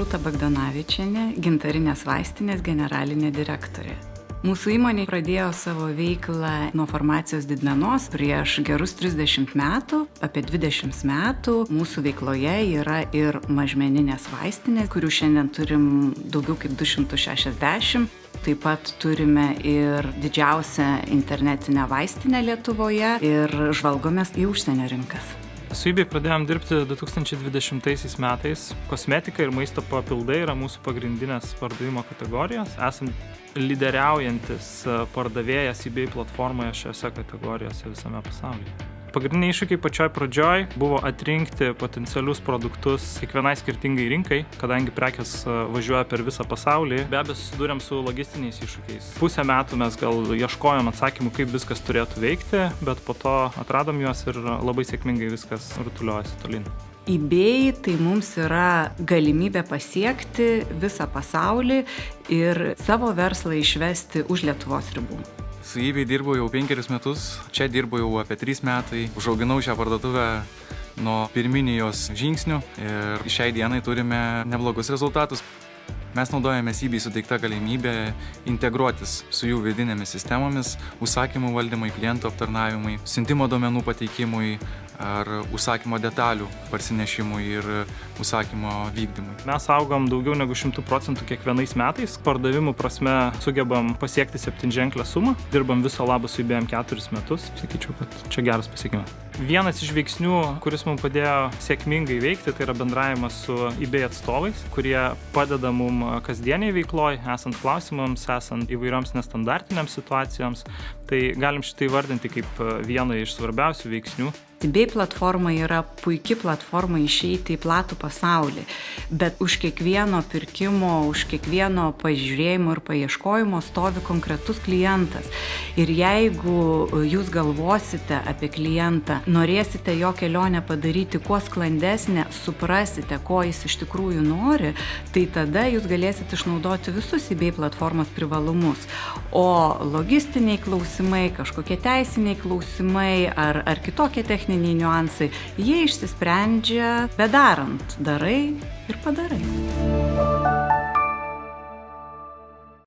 Rūta Bagdonavičienė, Gintarinės vaistinės generalinė direktorė. Mūsų įmonė pradėjo savo veiklą nuo farmacijos didmenos prieš gerus 30 metų. Apie 20 metų mūsų veikloje yra ir mažmeninės vaistinės, kurių šiandien turim daugiau kaip 260. Taip pat turime ir didžiausią internetinę vaistinę Lietuvoje ir žvalgomės į užsienio rinkas. Su eBay pradėjom dirbti 2020 metais. Kosmetika ir maisto papildai yra mūsų pagrindinės pardavimo kategorijos. Esam lyderiaujantis pardavėjas eBay platformoje šiose kategorijose visame pasaulyje. Pagrindiniai iššūkiai pačioj pradžioj buvo atrinkti potencialius produktus kiekvienai skirtingai rinkai, kadangi prekės važiuoja per visą pasaulį. Be abejo, susidūrėm su logistiniais iššūkiais. Pusę metų mes gal ieškojom atsakymų, kaip viskas turėtų veikti, bet po to atradom juos ir labai sėkmingai viskas rutuliojasi tolyn. eBay tai mums yra galimybė pasiekti visą pasaulį ir savo verslą išvesti už Lietuvos ribų. Su eBay dirbu jau 5 metus, čia dirbu jau apie 3 metai. Užauginau šią parduotuvę nuo pirminių jos žingsnių ir šiai dienai turime neblogus rezultatus. Mes naudojamės eBay suteiktą galimybę integruotis su jų vidinėmis sistemomis, užsakymų valdymui, klientų aptarnavimui, siuntimo duomenų pateikimui ar užsakymo detalių parsinešimui ir užsakymo vykdymui. Mes augam daugiau negu 100% kiekvienais metais. Pardavimų prasme sugebam pasiekti 7-ženklę sumą. Dirbam viso labo su eBay 4 metus. Sakyčiau, kad čia geras pasiekimas. Vienas iš veiksnių, kuris mums padėjo sėkmingai veikti, tai yra bendravimas su eBay atstovais, kurie padeda mums kasdieniai veikloj, esant klausimams, esant įvairioms nestandartiniams situacijoms. Tai galim šitai vardinti kaip vieną iš svarbiausių veiksnių. eBay platforma yra puikia platforma išeiti į platų pasaulį, bet už kiekvieno pirkimo, už kiekvieno pažiūrėjimo ir paieškojimo stovi konkretus klientas. Ir jeigu jūs galvosite apie klientą, norėsite jo kelionę padaryti kuo sklandesnę, suprasite, ko jis iš tikrųjų nori, tai tada jūs galėsite išnaudoti visus eBay platformos privalumus. O logistiniai klausimai, kažkokie teisiniai klausimai ar kitokie techniniai niuansai, jie išsisprendžia bedarant, darai ir padarai.